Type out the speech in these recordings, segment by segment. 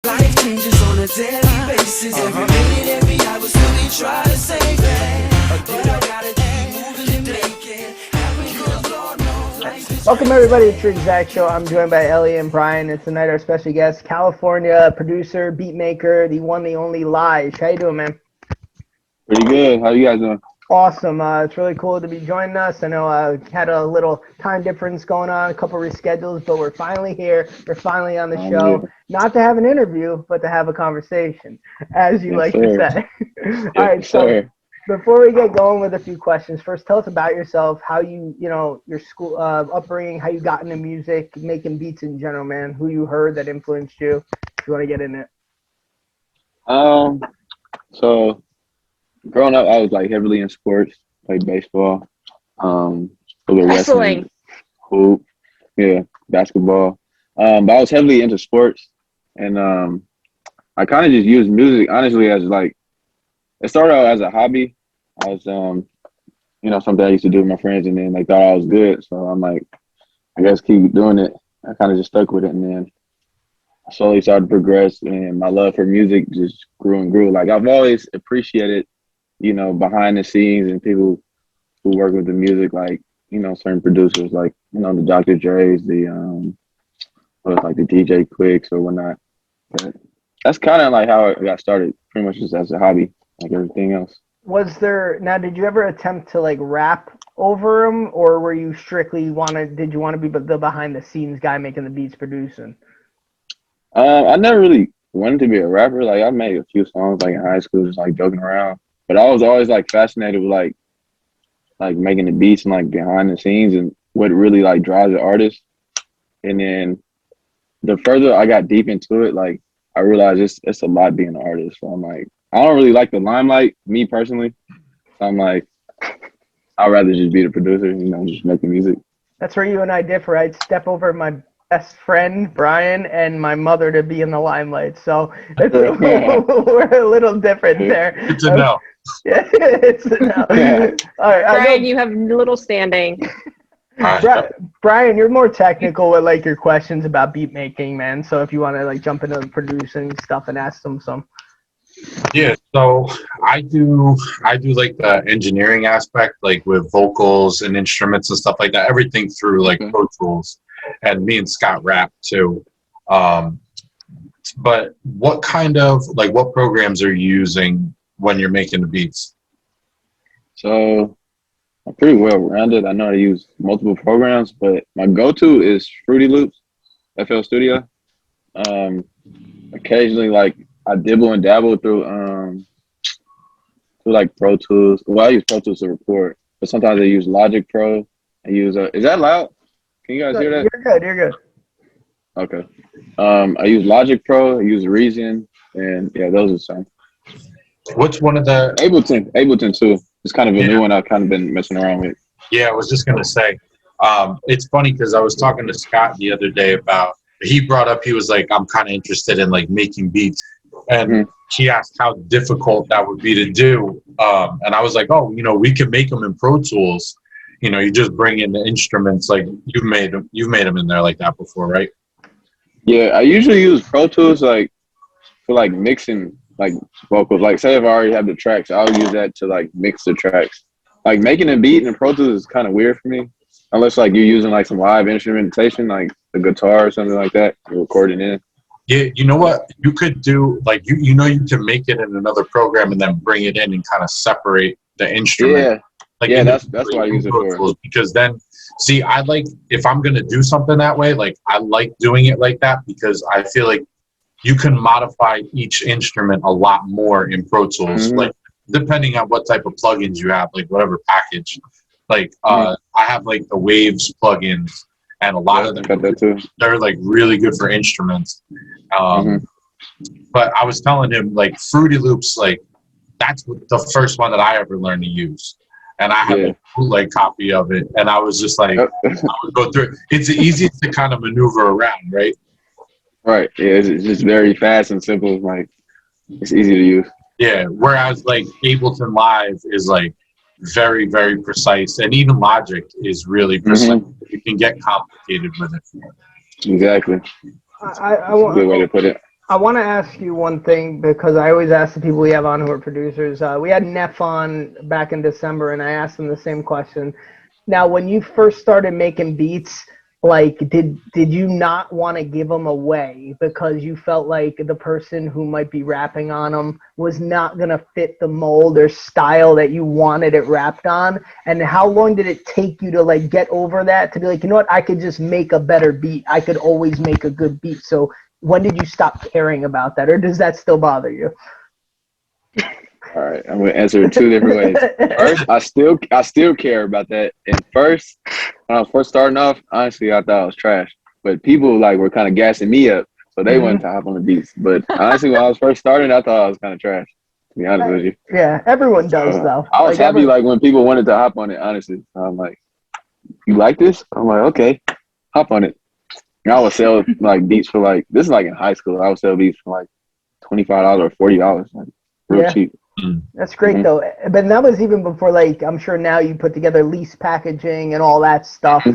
Life changes on a daily basis. Every minute, every hour, still we try to save it. But I gotta keep moving and making. Happy cause Lord knows life is Welcome everybody to TruExact Show. I'm joined by Ellie and Brian, and tonight our special guest, California producer, beat maker, the one, the only LIGE. How you doing, man? Pretty good. How you guys doing? Awesome. It's really cool to be joining us. I know we had a little time difference going on, a couple reschedules, but we're finally here. We're finally on the show. Yeah. Not to have an interview, but to have a conversation, as you Yes, like sir. to say. All Yes, right, so sir. before we get going with a few questions, first tell us about yourself, how your school upbringing, how you got into music, making beats in general, man. Who you heard that influenced you. If you want to get in it. Um, so growing up, I was like heavily in sports, played baseball, a little wrestling, Wrestling. hoop, yeah, basketball. But I was heavily into sports, and I kind of just used music honestly as like it started out as a hobby. I was something I used to do with my friends, and then they thought I was good, so I'm like, I guess keep doing it. I kind of just stuck with it, and then I slowly started to progress, and my love for music just grew and grew. Like I've always appreciated, behind the scenes and people who work with the music, like certain producers, like the Dr. Dre's, like the DJ Quicks or whatnot. But that's kind of like how it got started, pretty much just as a hobby, like everything else. Did you ever attempt to like rap over them, or were you did you want to be the behind the scenes guy making the beats, producing? I never really wanted to be a rapper. Like I made a few songs like in high school, just like joking around. But I was always like fascinated with like making the beats and like behind the scenes and what really like drives the artist. And then the further I got deep into it, like I realized it's a lot being an artist. So I'm like, I don't really like the limelight, me personally. So I'm like, I'd rather just be the producer, just making music. That's where you and I differ. I'd step over my best friend Brian and my mother to be in the limelight. So we're a little different there. Good to know. Yeah, it's no. All right, I Brian, know. you have little standing. Brian, you're more technical with like your questions about beat making, man. So if you want to like jump into the producing stuff and ask them some. Yeah, so I do like the engineering aspect, like with vocals and instruments and stuff like that. Everything through like Pro Tools, and me and Scott rap too. Um, but what programs are you using when you're making the beats? So I'm pretty well rounded. I know how to use multiple programs, but my go-to is Fruity Loops, FL Studio. Occasionally, like I dibble and dabble through like Pro Tools. Well, I use Pro Tools to record, but sometimes I use Logic Pro. I use is that loud? Can you guys hear that? You're good. You're good. Okay. I use Logic Pro. I use Reason, and yeah, those are some. What's one of the Ableton too. It's kind of a new one I've kind of been messing around with. Yeah, I was just gonna say, it's funny because I was talking to Scott the other day about he brought up he was like, I'm kind of interested in like making beats, and he asked how difficult that would be to do, and I was like, oh, we can make them in Pro Tools. You just bring in the instruments, like you've made them in there like that before, right? Yeah, I usually use Pro Tools like for like mixing like vocals. Like say if I already have the tracks, I'll use that to like mix the tracks. Like making a beat in Pro Tools is kind of weird for me, unless like you're using like some live instrumentation, like the guitar or something like that. You're recording in. Yeah, you know what you could do, like you can make it in another program and then bring it in and kind of separate the instrument. Yeah, Like yeah, that's what I use it Pro for. Tools, because then, see, I like if I'm gonna do something that way, like I like doing it like that because I feel like you can modify each instrument a lot more in Pro Tools, like depending on what type of plugins you have, like whatever package. Like I have like the Waves plugins, and a lot of them got that too. they're like really good for instruments. But I was telling him like Fruity Loops, like that's the first one that I ever learned to use. And I have a bootleg copy of it, and I was just like, I would go through it. It's the easiest to kind of maneuver around, right? Right. Yeah, it's just very fast and simple. Like it's easy to use. Yeah. Whereas like Ableton Live is like very, very precise, and even Logic is really precise. You can get complicated with it. Exactly. I Good way to put it. I want to ask you one thing because I always ask the people we have on who are producers. We had Neff on back in December, and I asked him the same question. Now, when you first started making beats, like, did you not want to give them away because you felt like the person who might be rapping on them was not gonna fit the mold or style that you wanted it rapped on? And how long did it take you to like get over that to be like, you know what, I could just make a better beat. I could always make a good beat. So when did you stop caring about that, or does that still bother you? All right, I'm gonna answer it two different ways. First, I still care about that. And first, when I was first starting off, honestly, I thought I was trash. But people like were kind of gassing me up, so they wanted to hop on the beats. But honestly, when I was first starting, I thought I was kind of trash. To be honest with you, Yeah, everyone does so though. I was Like happy like when people wanted to hop on it. Honestly, I'm like, you like this? I'm like, okay, hop on it. And I would sell like beats for like this is like in high school. I would sell beats for like $25 or $40, like real Yeah. cheap. That's great Hmm. though. But that was even before, like, I'm sure now you put together lease packaging and all that stuff.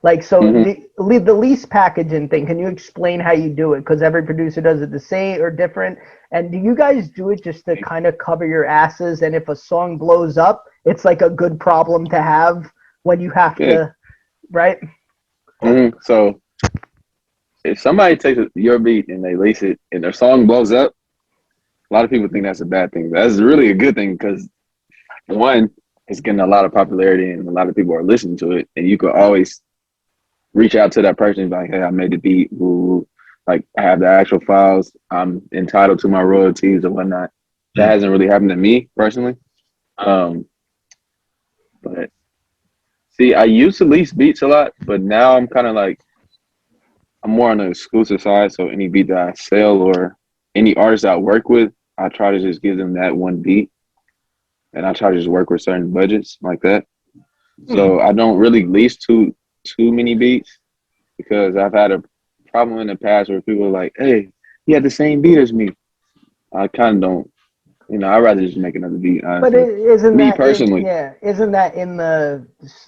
Like, so Hmm. the lease packaging thing, can you explain how you do it? Because every producer does it the same or different. And do you guys do it just to kind of cover your asses? And if a song blows up, it's like a good problem to have when you have Yeah. to, right? So if somebody takes your beat and they lease it and their song blows up, a lot of people think that's a bad thing. That's really a good thing because one, it's getting a lot of popularity and a lot of people are listening to it, and you could always reach out to that person and be like, "Hey, I made the beat. Ooh, like I have the actual files. I'm entitled to my royalties or whatnot." That hasn't really happened to me personally. Um, but see, I used to lease beats a lot, but now I'm kind of like I'm more on the exclusive side. So any beat that I sell or any artist I work with, I try to just give them that one beat, and I try to just work with certain budgets like that. So I don't really lease too many beats because I've had a problem in the past where people are like, "Hey, you had the same beat as me." I kind of don't, I'd rather just make another beat, But honestly. isn't Me that in, personally, yeah? Isn't that in the,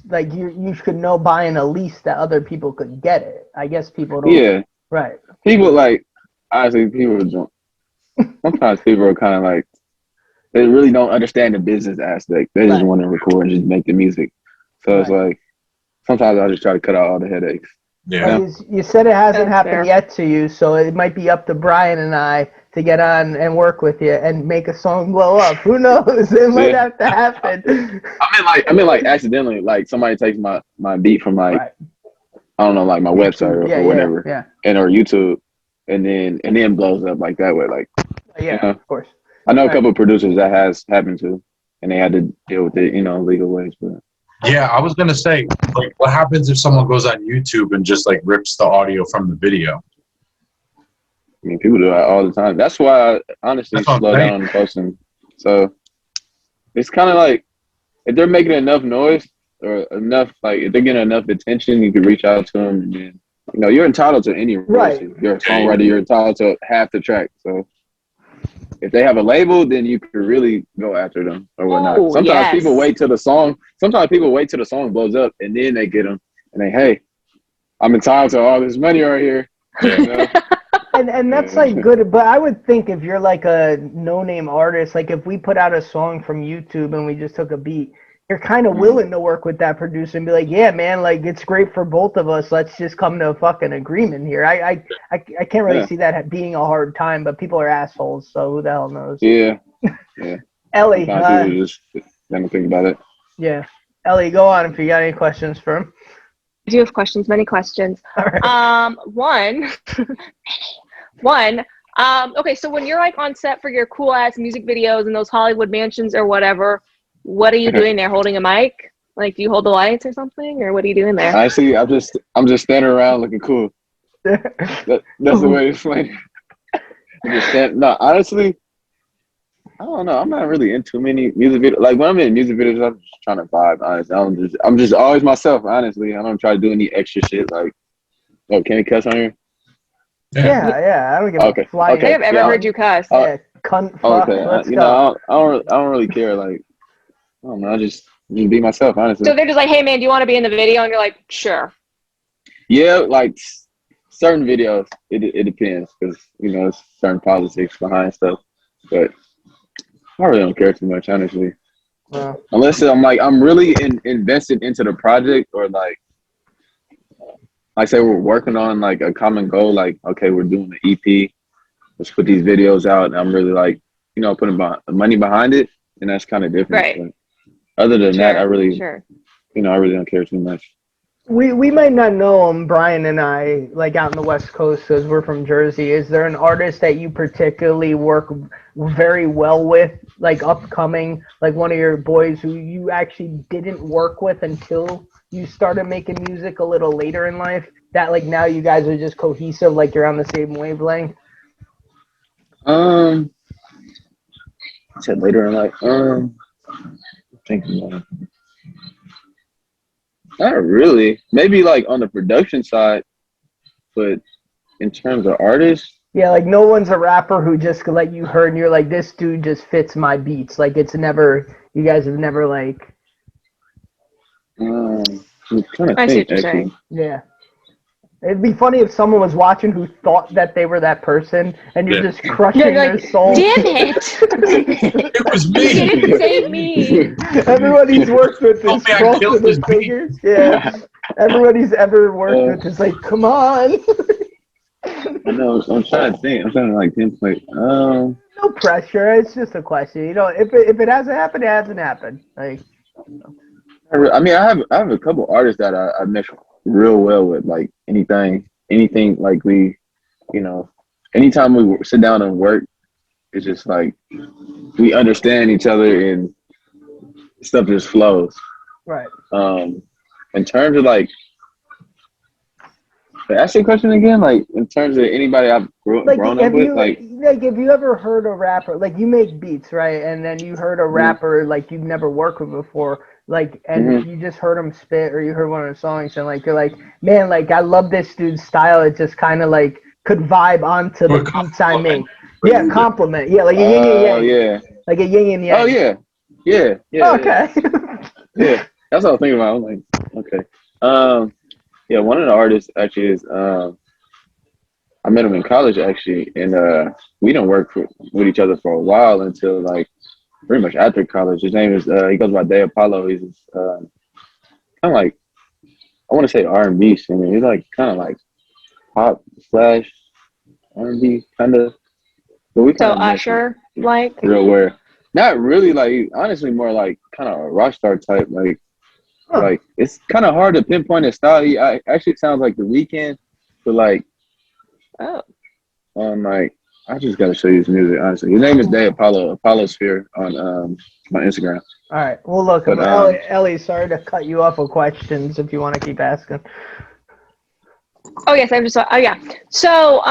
like, you should know buying a lease that other people could get it? I guess people don't. yeah. Right. People like, honestly, people don't. Sometimes people are kind of like, they really don't understand the business aspect. They just Right. want to record and just make the music. So it's Right. like, sometimes I just try to cut out all the headaches. Well, Yeah. you said it hasn't That's happened fair. yet to you, so it might be up to Brian and I to get on and work with you and make a song blow up. Who knows? It might Yeah. have to happen. I mean like accidentally, like somebody takes my beat from like Right. I don't know, like my website YouTube. Yeah, or yeah, whatever, yeah. and or YouTube, and then blows up like that way. Like you Yeah, know, of course. I know a Right. couple of producers that has happened to, and they had to deal with it, legal ways. But Yeah, I was gonna say, like, what happens if someone goes on YouTube and just like rips the audio from the video? I mean, people do that all the time. That's why I honestly That's what I'm slow saying. down on posting. So it's kind of like if they're making enough noise or enough, like if they're getting enough attention, you can reach out to them, and then you're entitled to any Right. royalty. You're a Yeah, yeah. songwriter. You're entitled to half the track. So if they have a label, then you could really go after them or whatnot. Oh, Sometimes people yes. wait till the song. Sometimes people wait till the song blows up and then they get them and they, hey, I'm entitled to all this money right here. Yeah. You know? And that's like good, but I would think if you're like a no-name artist, like if we put out a song from YouTube and we just took a beat, you're kind of willing to work with that producer and be like, yeah, man, like it's great for both of us. Let's just come to a fucking agreement here. I can't really Yeah, see that being a hard time, but people are assholes, so who the hell knows? yeah, yeah. Ellie, Sometimes people just don't think about it. yeah, Ellie, go on if you got any questions for him. I do have questions, many questions. All right. One, okay, so when you're like on set for your cool ass music videos in those Hollywood mansions or whatever, what are you doing there? Holding a mic? Like, do you hold the lights or something, or what are you doing there? Honestly, I'm just standing around looking cool. That's the way to explain it. I'm just no, honestly, I don't know. I'm not really in too many music videos. Like when I'm in music videos, I'm just trying to vibe. Honestly, I'm just always myself. Honestly, I don't try to do any extra shit. Like, oh, can we cuss on here? Yeah. Yeah, I don't give Okay, a flying. I think okay, I've ever yeah, heard you cuss. uh, Yeah, cunt, fuck, okay. let's go. I don't really care. Like, I don't know. I just be myself. Honestly, So they're just like, hey man, do you want to be in the video? And you're like, sure. yeah. Like certain videos, it depends because it's certain politics behind stuff. But I really don't care too much, honestly. Unless I'm really invested into the project, or like say we're working on like a common goal, like okay, we're doing an EP, let's put these videos out, and I'm really like putting money behind it, and that's kind of different. Right. But other than that, I really Sure. I really don't care too much. We might not know him, Brian and I, like out in the West Coast, because we're from Jersey. Is there an artist that you particularly work very well with, like upcoming, like one of your boys who you actually didn't work with until you started making music a little later in life? That like now you guys are just cohesive, like you're on the same wavelength. I said later in life. Thinking about it. Not really. Maybe like on the production side, but in terms of artists, Yeah, like no one's a rapper who just let you heard and you're like, this dude just fits my beats. Like it's never, you guys have never like. I'm trying to I see think what you're actually. saying. Yeah. It'd be funny if someone was watching who thought that they were that person and you're just crushing Yeah, you're their like, soul. damn it! It was You me. didn't save me. Everyone he's worked with Oh is man, crossing killed their his beat. fingers. Yeah. Everybody's ever worked with is like, come on. I know. I'm trying to think. I'm trying to like pinpoint. No pressure. It's just a question. If it hasn't happened, it hasn't happened. Like. I mean, I have a couple artists that I mesh real well with. Like anything like anytime we sit down and work, it's just like we understand each other and stuff just flows. Right. In terms of like, ask your question again. Like in terms of anybody I've grown up with, like if you ever heard a rapper, like you make beats, right? And then you heard a rapper like you've never worked with before, like, and you just heard him spit or you heard one of the songs and like you're like, man, like I love this dude's style. It just kind of like could vibe onto the beats I make. Yeah, compliment. Yeah, like a yin and yang. yeah. Like a yin and yang. Oh yeah. Okay. Yeah. That's what I was thinking about. I'm like, okay. Yeah, one of the artists actually is I met him in college actually, and we didn't work with each other for a while until like pretty much after college. His name is he goes by Day Apollo. He's kind of like I want to say R&B singer. He's like kind of like pop / R&B kind of. But we So kind of Usher, like. real weird. Not really like honestly more like kind of a rock star type like. Like it's kind of hard to pinpoint his style. He actually sounds like The Weeknd, but like, like I just gotta show you his music. Honestly, his name is Day Apollo Sphere on Instagram. All right. Well, look, But, Ellie, sorry to cut you off with questions if you want to keep asking. Oh yes, I'm just. Oh yeah. So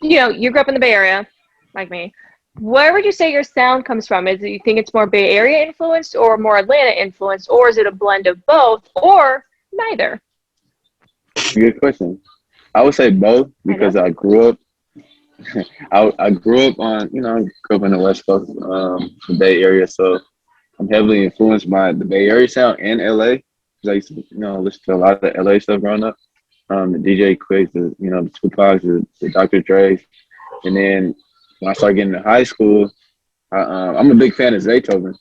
you grew up in the Bay Area, like me. Where would you say your sound comes from? Is it you think it's more Bay Area influenced or more Atlanta influenced, or is it a blend of both, or neither? Good question. I would say both because I grew up. I grew up on I grew up in the West Coast, the Bay Area, so I'm heavily influenced by the Bay Area sound and LA. Because I used to listen to a lot of LA stuff growing up. The DJ Quicks, the Tupac, the Dr. Dre's, and then when I started getting to high school, I'm a big fan of Zaytoven.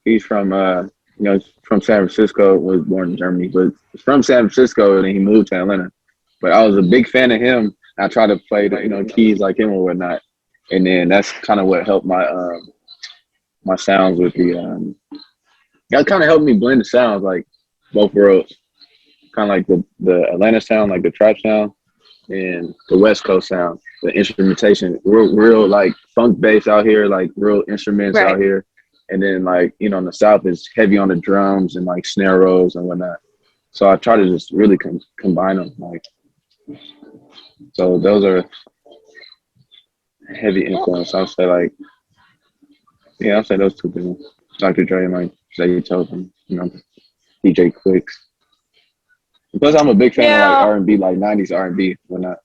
He's from from San Francisco. Was born in Germany, but he's from San Francisco, and then he moved to Atlanta. But I was a big fan of him. I tried to play the keys like him or whatnot, and then that's kind of what helped my my sounds with the that kind of helped me blend the sounds like both worlds, kind of like the Atlanta sound, like the trap sound, and the West Coast sound. The instrumentation, real like funk bass out here, like real instruments out here, and then like in the South it's heavy on the drums and like snare rolls and whatnot. So I try to just really combine them, like. So those are heavy influence. I'll say like, I'll say those two things. Dr. Dre and like Zaytoven, DJ Quicks. Plus, I'm a big fan of like R&B, like '90s R&B, whatnot.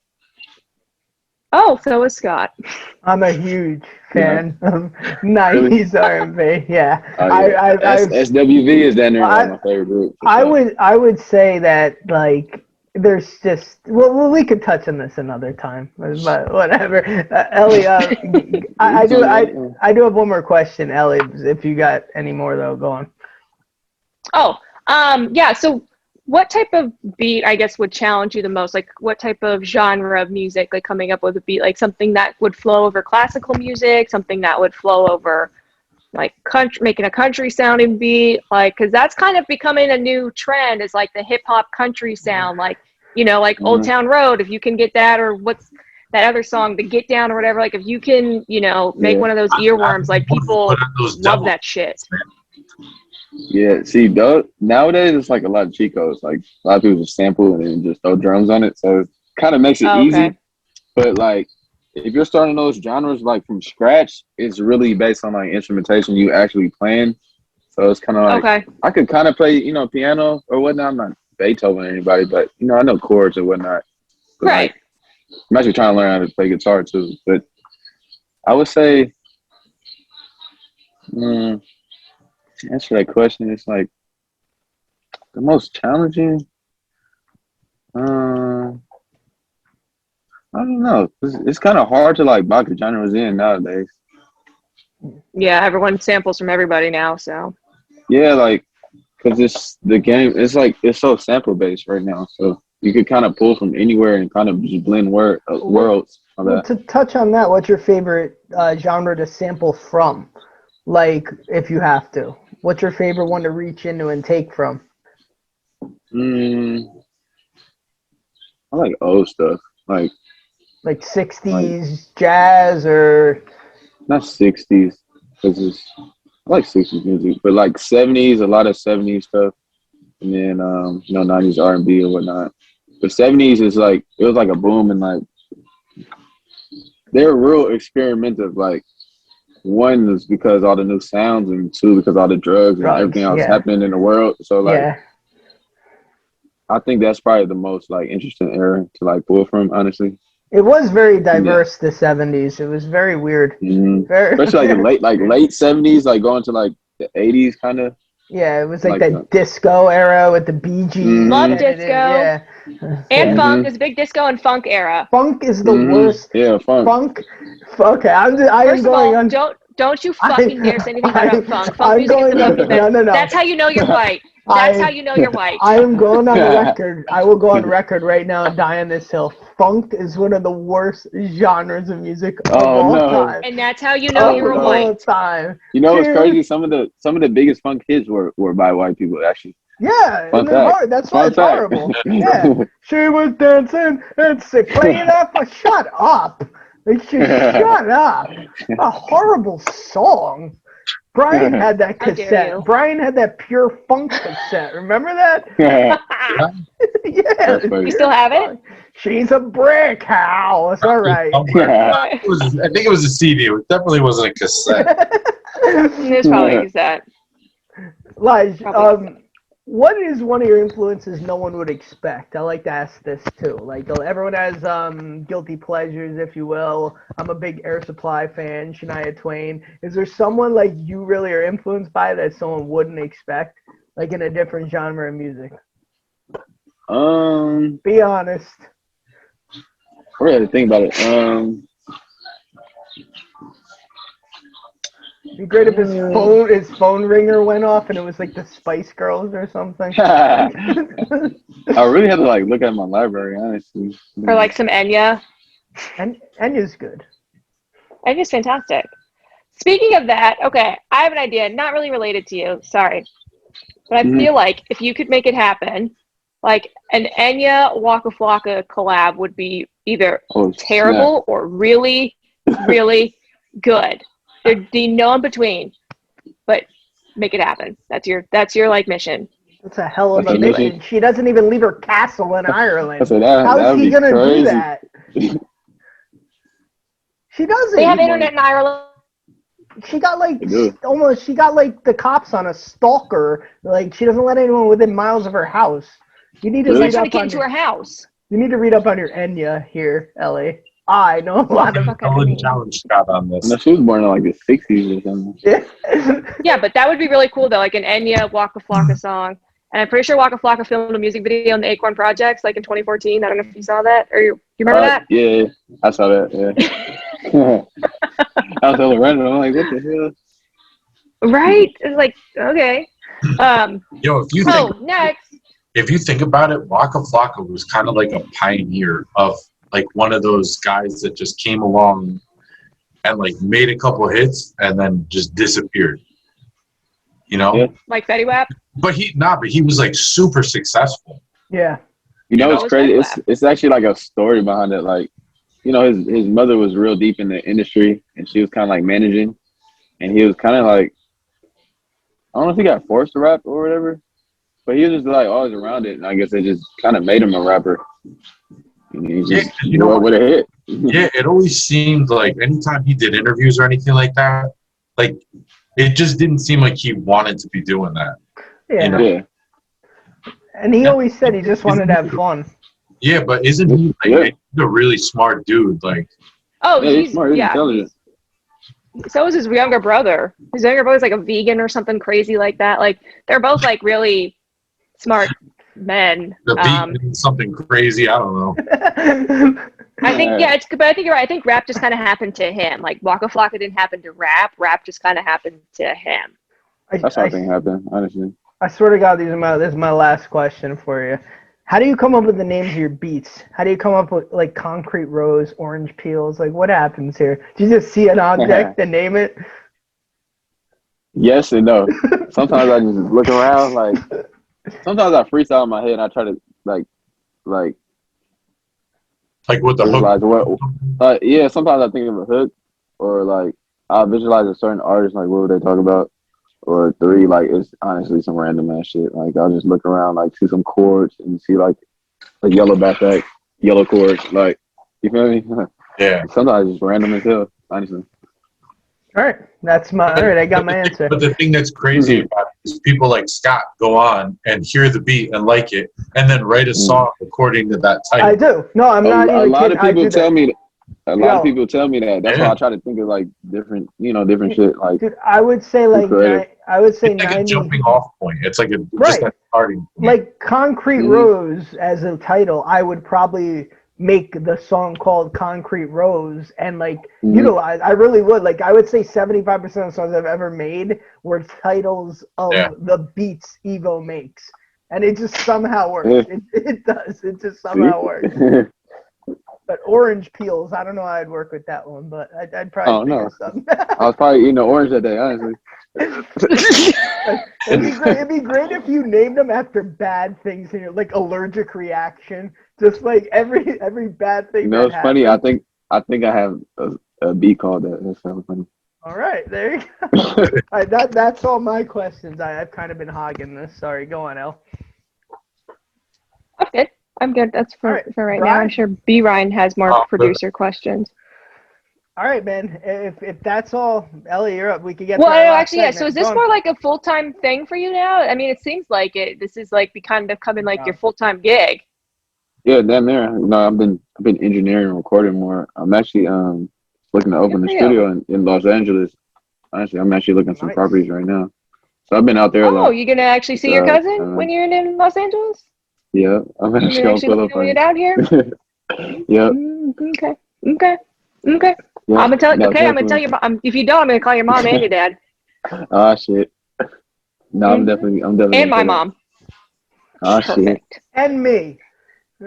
Oh, so is Scott. I'm a huge fan of '90s R&B. Yeah, SWV is that one of my favorite groups. I would say that like there's just well, we could touch on this another time, but whatever. Ellie, I do have one more question, Ellie. If you got any more though, go on. Oh, yeah. So, what type of beat, I guess, would challenge you the most? Like, what type of genre of music, like coming up with a beat, like something that would flow over classical music, something that would flow over like country, making a country sounding beat, like, because that's kind of becoming a new trend, is like the hip hop country sound, like, you know, like Old Town Road, if you can get that, or what's that other song, the Get Down or whatever, like if you can, you know, make one of those earworms, like people love that shit. Yeah, see, nowadays it's like a lot of cheat codes. Like a lot of people just sample and then just throw drums on it, so it kind of makes it easy. But like, if you're starting those genres like from scratch, it's really based on like instrumentation you actually playing. So it's kind of like I could kind of play, you know, piano or whatnot. I'm not Beethoven or anybody, but you know, I know chords and whatnot. But, like, I'm actually trying to learn how to play guitar too. But I would say, to answer that question, it's like the most challenging. I don't know. It's kind of hard to like box the genres in nowadays. Yeah, everyone samples from everybody now, so. Yeah, like, because it's the game. It's like it's so sample based right now, so you could kind of pull from anywhere and kind of just blend worlds. Well, to touch on that, what's your favorite genre to sample from? Like, if you have to, what's your favorite one to reach into and take from? I like old stuff, like 60s jazz or not 60s, because I like 60s music, but like 70s, a lot of 70s stuff, and then you know, 90s R&B or whatnot. The 70s is like it was like a boom, and like they're real experimental. Like one is because all the new sounds, and two because all the drugs and everything else happening in the world. So like, I think that's probably the most like interesting era to like pull from, honestly. It was very diverse, the 70s. It was very weird. Especially like the late 70s, like going to like the 80s kind of. Yeah, it was like that disco era with the Bee Gees. Love disco. And funk. There's a big disco and funk era. Funk is the worst. Yeah, funk. Okay, First of all, don't you fucking dare say anything about funk. Funk music is the fucking best. No. That's how you know you're white. That's how you know you're white. I am going on the record. I will go on record right now and die on this hill. Funk is one of the worst genres of music of all time. And that's how you know you're white. All time. You know what's crazy? Some of the biggest funk hits were by white people, actually. Yeah, and that's why it's horrible. Yeah, she was dancing and sick. Playing that for shut up. Shut up. A horrible song. Brian had that cassette. Brian had that pure funk cassette. Remember that? Yeah. You still have it? She's a brick house. All right. I think it was a CD. It definitely wasn't a cassette. It's probably a cassette. Lige, what is one of your influences no one would expect? I like to ask this too. Like, everyone has guilty pleasures, if you will. I'm a big Air Supply fan, Shania Twain. Is there someone like you really are influenced by that someone wouldn't expect, like in a different genre of music? Be honest. I really had to think about it. It'd be great if his phone ringer went off and it was like the Spice Girls or something. I really had to like look at my library, honestly. Or like some Enya. Enya's good. Enya's fantastic. Speaking of that, okay, I have an idea, not really related to you, sorry. But I feel like if you could make it happen, like an Enya Waka Flocka collab would be either terrible or really, really good. There'd be no in between, but make it happen. That's your like mission. That's a hell of a mission. She doesn't even leave her castle in Ireland. How is he gonna do that? She doesn't. They have internet in Ireland. She got like the cops on a stalker. Like, she doesn't let anyone within miles of her house. You need to read up get into her house. You need to read up on your Enya here, Ellie. I know a lot of. I wouldn't challenge Scott on this. No, she was born in like the 60s or something. Yeah, but that would be really cool though, like an Enya Waka Flocka song, And I'm pretty sure Waka Flocka filmed a music video on the Acorn Projects, like in 2014. I don't know if you saw that, or you remember that? Yeah, I saw that. Yeah. I was hella random. I'm like, what the hell? Right? It's like, okay. Yo, Next. if you think about it, Waka Flocka was kind of like a pioneer of like one of those guys that just came along and like made a couple hits and then just disappeared. You know? Yeah. Like Fetty Wap? But he was like super successful. Yeah. You know, You it's know? crazy. It's actually like a story behind it. Like, you know, his mother was real deep in the industry, and she was kind of like managing, and he was kind of like, I don't know if he got forced to rap or whatever, but he was just like always around it, and I guess they just kind of made him a rapper. And he just you grew know up what? with a hit. Yeah, it always seemed like anytime he did interviews or anything like that, like it just didn't seem like he wanted to be doing that. Yeah. You know? Yeah. And he always said he just wanted to have fun. Yeah, but isn't he like a really smart dude? Like, Oh, Yeah, he's smart. He's intelligent. So is his younger brother. His younger brother's like a vegan or something crazy like that. Like, they're both like really smart men. the beat something crazy. I don't know. I think but I think you're right. I think rap just kind of happened to him. Like Waka Flocka didn't happen to rap. Rap just kind of happened to him. That's what I think happened, honestly. I swear to God, this is my last question for you. How do you come up with the names of your beats? How do you come up with like Concrete Rose, Orange Peels? Like, what happens here? Do you just see an object and name it? Yes and no. Sometimes I just look around, like, sometimes I freestyle in my head and I try to like Like with the visualize hook. what. Yeah, sometimes I think of a hook, or like I'll visualize a certain artist, like what would they talk about, or three, like it's honestly some random ass shit. Like I'll just look around, like see some chords and see like a yellow backpack, yellow chords, like you feel me? Yeah. Sometimes it's random as hell, honestly. All right, I got my answer. But the thing that's crazy about it is people like Scott go on and hear the beat and like it, and then write a song according to that title. I do. No, I'm not even A lot kidding. of people tell me. A lot of Yo. people tell me that. That's why I try to think of like different, different shit. Like, Dude, I would say like I would say It's like 90. a jumping off point. It's like just a starting point. Like Concrete Rose as a title, I would probably make the song called Concrete Rose, and like I really would. Like I would say 75% of the songs I've ever made were titles of the beats Evo makes, and it just somehow works. It does. It just somehow works. But Orange Peels, I don't know how I'd work with that one, but I'd probably figure something. I was probably eating an orange that day, honestly. It'd be great if you named them after bad things in your like allergic reaction. Just like every bad thing. You know, it's funny. I think I have a beat called that. That's so funny. All right, there you go. All right, that's all my questions. I've kind of been hogging this. Sorry, go on, El. Okay. I'm good. That's for right now. I'm sure B. Ryan has more producer questions. All right, man. If that's all, Ellie, you're up. We could get. Well, actually, yeah. So is this more like a full-time thing for you now? I mean, it seems like it. This is like kind of becoming like your full-time gig. Yeah, damn near. No, I've been engineering and recording more. I'm actually looking to open the studio in Los Angeles. Honestly, I'm actually looking at some properties right now. So I've been out there. Oh, you're gonna actually see your cousin when you're in Los Angeles? Yeah, I'm actually gonna pull up when you're down here. Yeah. Okay. Yeah, I'm gonna tell your mom. If you don't, I'm gonna call your mom and your dad. Ah, shit. No, I'm definitely. And my mom. Ah, Perfect. shit. And me.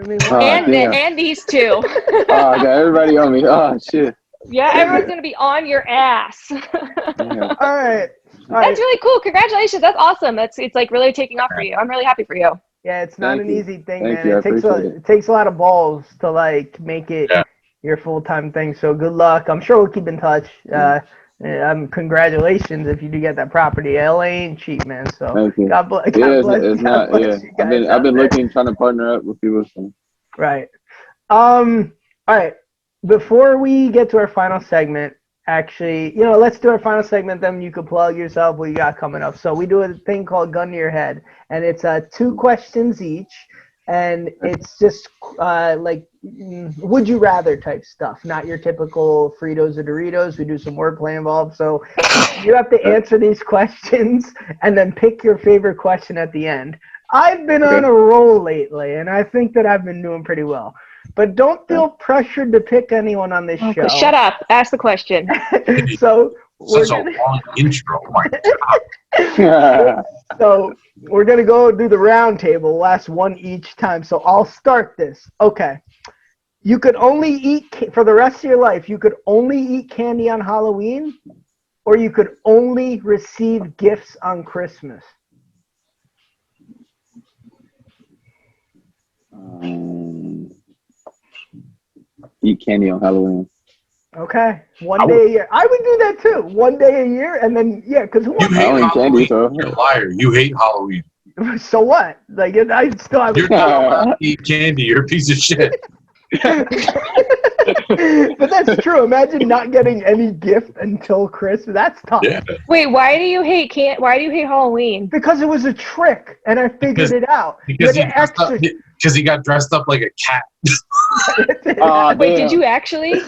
I mean, and these two. Oh, I got everybody on me. Oh, shit. Yeah, everyone's gonna be on your ass. Yeah. All right. That's really cool. Congratulations. That's awesome. It's like really taking off for you. I'm really happy for you. Yeah, it's not an easy thing, Thank man. you. It takes a lot of balls to like make it your full-time thing. So good luck. I'm sure we'll keep in touch. Congratulations if you do get that property. LA ain't cheap, man. So Thank you. God bless. It's not. Yeah, I've been looking, trying to partner up with people. So. Right. All right. Before we get to our final segment, actually, let's do our final segment. Then you can plug yourself, what you got coming up. So we do a thing called Gun to Your Head, and it's 2 questions each, and it's just like would you rather type stuff, not your typical Fritos or Doritos. We do some wordplay involved, so you have to answer these questions and then pick your favorite question at the end. I've been on a roll lately, and I think that I've been doing pretty well. But don't feel pressured to pick anyone on this show. Shut up. Ask the question. So Such a long intro. My God. So we're gonna go do the round table. We'll ask one each time. So I'll start this. Okay. You could only eat for the rest of your life. You could only eat candy on Halloween, or you could only receive gifts on Christmas. Eat candy on Halloween. Okay, one day a year. I would do that too. One day a year, and then because who You wants? hate I don't eat candy, Halloween. so. You're a liar. You hate Halloween. So what? Like I still have. You're not allowed to eat candy. You're a piece of shit. But that's true. Imagine not getting any gift until Christmas. That's tough. Yeah. Wait, why do you hate Halloween? Because it was a trick, and I figured it out. Because he got dressed up like a cat. Wait, did you actually?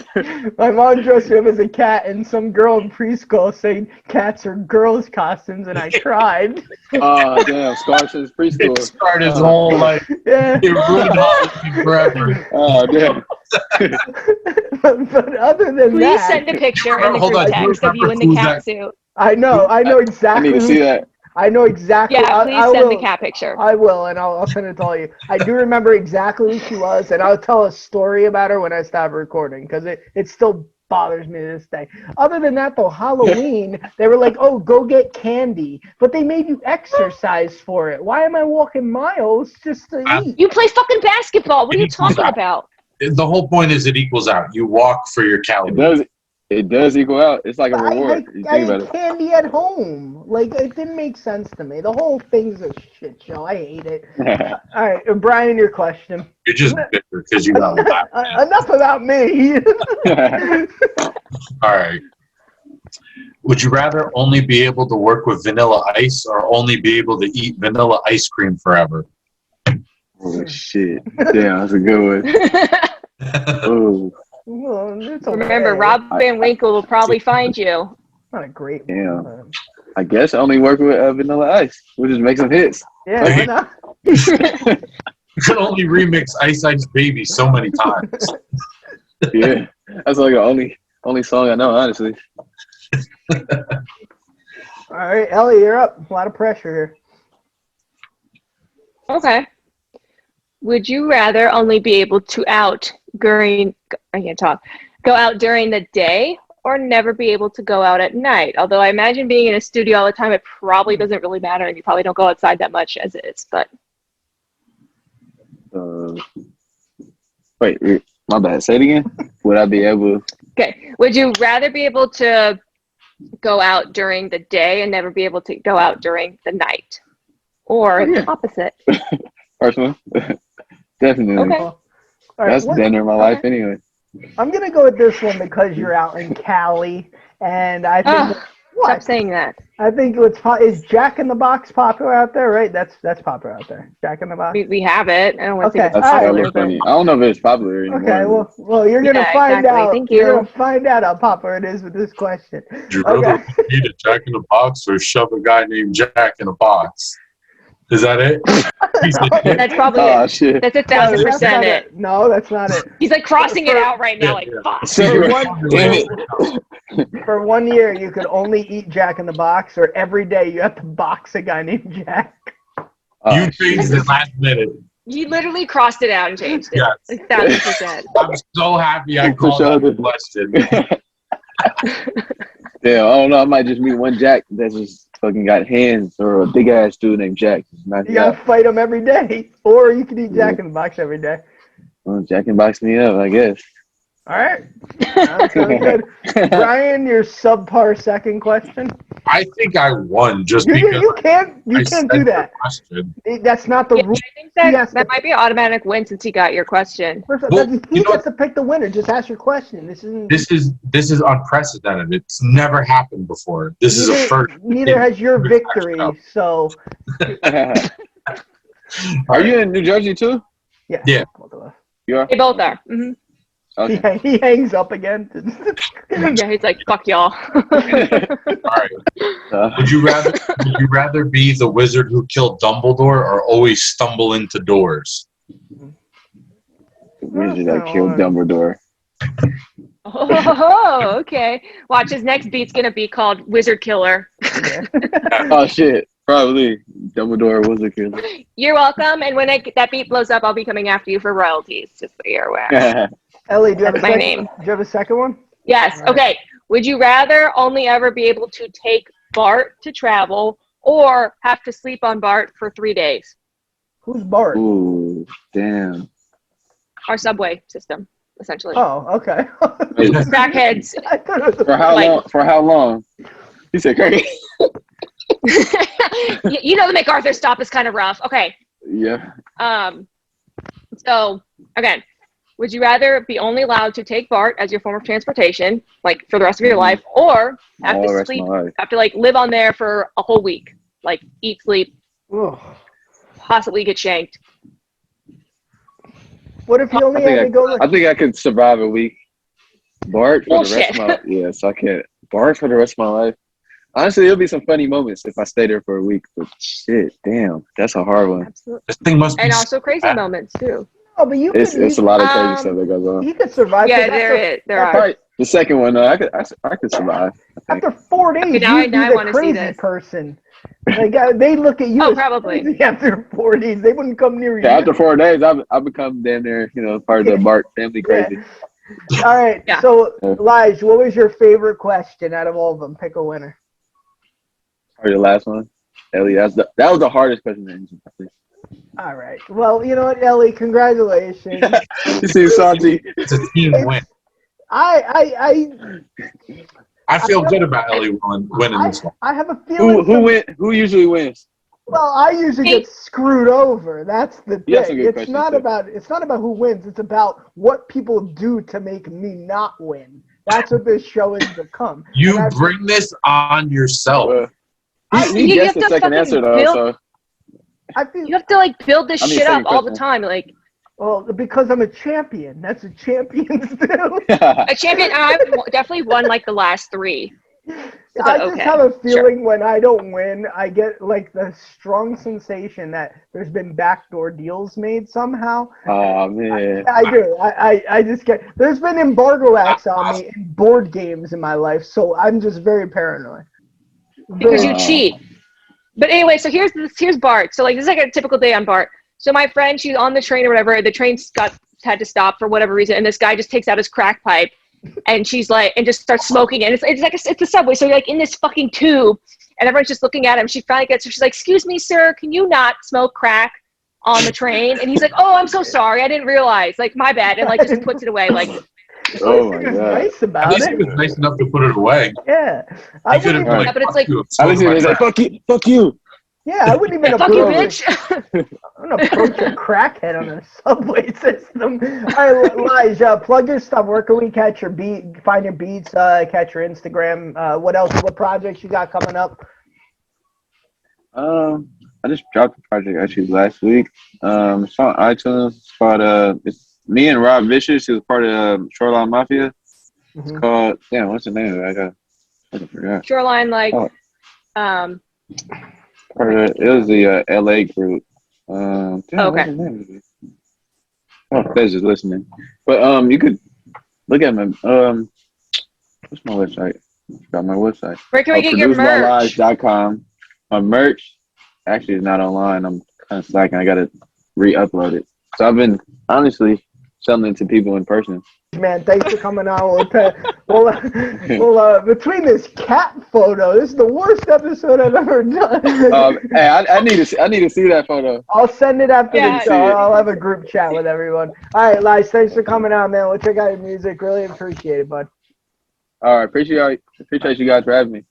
My mom dressed him as a cat, and some girl in preschool saying cats are girls' costumes, and I cried. Oh, damn. Scar since preschool. It started his whole life. Yeah. It ruined Halloween forever. Oh, damn. But other than Please that, send a picture in the Hold group on, text of you in the who's cat that? suit. I know I exactly. need to see that. I know exactly. Yeah, please I send will, the cat picture. I will, and I'll send it to all you. I do remember exactly who she was, and I'll tell a story about her when I stop recording because it still bothers me to this day. Other than that, though, Halloween, they were like, "Oh, go get candy," but they made you exercise for it. Why am I walking miles just to eat? You play fucking basketball. What are you talking about? The whole point is it equals out. You walk for your calories. It does equal out. It's like a reward. I ate candy at home. Like, it didn't make sense to me. The whole thing's a shit show. I hate it. All right, Brian, your question. You're just bitter because you got Enough about me. All right. Would you rather only be able to work with vanilla ice or only be able to eat vanilla ice cream forever? Oh, shit. Damn, that's a good one. Oh. Well, it's okay. Remember, Rob Van Winkle will probably find you. Not a great Damn. one. I guess I only work with vanilla ice. We'll just make some hits. Yeah, why not? You can only remix Ice Ice Baby so many times. Yeah. That's like the only song I know, honestly. All right, Ellie, you're up. A lot of pressure here. Okay. Would you rather only be able to go out during the day or never be able to go out at night? Although I imagine being in a studio all the time, it probably doesn't really matter, and you probably don't go outside that much as it is. But Wait, my bad. Say it again. Would I be able? okay, would you rather be able to go out during the day and never be able to go out during the night, or the opposite? First one. Definitely. Okay. All right, That's the dinner of my life anyway. I'm going to go with this one because you're out in Cali, and I think... Stop saying that. I think is Jack in the Box popular out there, right? That's popular out there. Jack in the Box. We have it. I don't want to Okay. think it's That's popular, really funny. I don't know if it's popular anymore. Okay, well, you're gonna find out. Thank You're you. gonna find out how popular it is with this question. Would you rather eat a Jack in a Box or shove a guy named Jack in a box? Is that it? That's probably Oh, it. shit. That's No, 1,000% it. No, that's not it. He's like crossing it out right now, like fuck. For 1 year, you could only eat Jack in the Box, or every day you have to box a guy named Jack. You changed it last minute. You literally crossed it out and changed it. Yes. Like 1,000%. I'm so happy I called that a question. Yeah, I don't know. I might just meet one Jack that's just fucking got hands, or a big ass dude named Jack. You gotta fight him every day, or you can eat Jack in the Box every day. Well, Jack can box me up, I guess. All right. Sounds good. Brian, your subpar second question. I think I won just because You can't do that. Question. That's not the rule. I think that might be an automatic win since he got your question. First of Well, all, he gets to pick the winner. Just ask your question. This is unprecedented. It's never happened before. This is a first. Neither has your victory. So. Are you in New Jersey too? Yeah. Yeah. You are? They both are. Mm-hmm. Okay. Yeah, he hangs up again. Yeah, he's like, fuck y'all. All right. Would you rather be the wizard who killed Dumbledore or always stumble into doors? The wizard that killed Dumbledore. Oh, okay. Watch, his next beat's gonna be called Wizard Killer. Yeah. Oh shit! Probably Dumbledore was a killer. You're welcome. And when that beat blows up, I'll be coming after you for royalties, just so you're aware. Ellie, do you have a That's my second? name. Do you have a second one? Yes. All right. Okay. Would you rather only ever be able to take BART to travel or have to sleep on BART for 3 days? Who's Bart? Ooh, damn. Our subway system, essentially. Oh, okay. Crackheads. I thought it was For how Like- long? For how long? He said, "Craig." You know the MacArthur stop is kind of rough. Okay. Yeah. So again, would you rather be only allowed to take BART as your form of transportation, like for the rest of your life, or have All the to rest of sleep, my life. have to like live on there for a whole week, like eat, sleep, Ugh. possibly get shanked? What if you only had to go like I think I could survive a week. Bart for the rest of my yes, I can't. Bart for the rest of my life. Honestly, it'll be some funny moments if I stay there for a week. But shit, damn, that's a hard one. Absolutely. This thing must be. And also crazy moments too. Oh, but you It's could a lot of crazy stuff that goes on. you could survive. Yeah, 'cause there are. Probably the second one though, I could survive. I think. After 4 days, now you'd be I the wanna see crazy this. person. Like they look at you. Oh, as probably. crazy after 4 days, they wouldn't come near you. Yeah, after 4 days, I become damn near part of the Bart family crazy. Yeah. All right. Yeah. So, Lige, what was your favorite question out of all of them? Pick a winner. Or the last one, Ellie. That was the hardest question to answer. All right. Well, you know what, Ellie? Congratulations. You see, Santi. It's a team win. I I feel good about Ellie winning this one. I have a feeling. Who usually wins? Well, I usually get screwed over. That's the You have some thing. good It's questions, not too. about who wins. It's about what people do to make me not win. That's what this show has become. You And bring this on yourself. He You guessed have the to second fucking answer though, build- so I feel You have to like build this I mean, shit up second all the question. time. Like well because I'm a champion. That's what champions do. a champion, I've definitely won like the last 3. I just okay, have a feeling when I don't win, I get like the strong sensation that there's been backdoor deals made somehow. Oh man. I do. I just get. There's been embargo acts on me in board games in my life, so I'm just very paranoid. because you Wow. cheat. But anyway, so here's Bart. So like this is like a typical day on Bart. So my friend, she's on the train or whatever. The train had to stop for whatever reason, and this guy just takes out his crack pipe, and she's like, and just starts smoking. And it's like it's a subway, so you're like in this fucking tube, and everyone's just looking at him. She finally gets her. She's like, "Excuse me, sir, can you not smoke crack on the train?" And he's like, "Oh, I'm so sorry, I didn't realize. Like my bad," and like just puts it away. Like Oh my He was god. nice At about least he it. was nice enough to put it away. Yeah, I He could have wouldn't been even. like, Yeah, but it's "Fuck like- you, I'm At smoking least he my was like, crack." fuck you. Yeah, I wouldn't even fuck you, approach. bitch. I'm gonna approach a crackhead on a subway system. All right, Lige, plug your stuff. Where can we catch your find your beats, catch your Instagram? What else? What projects you got coming up? I just dropped a project actually last week. It's on iTunes. It's called it's me and Rob Vicious, who's part of Shoreline Mafia. It's called what's the name of it? I forgot. Shoreline, like It was the LA group. okay. What's the name of it? Oh, Fez is listening. But you could look at my what's my website? I forgot my website. Where can we get your merch? ProduceMyLives.com. My merch actually is not online. I'm kind of slacking. I gotta re-upload it. So I've been honestly selling it to people in person. Man, thanks for coming on. Well, between this cat photo, this is the worst episode I've ever done. Hey, I need to see that photo. I'll send it after Yeah. the show. I'll have a group chat with everyone. All right, Lige, thanks for coming out, man. We'll check out your music. Really appreciate it, bud. All right, appreciate you guys for having me.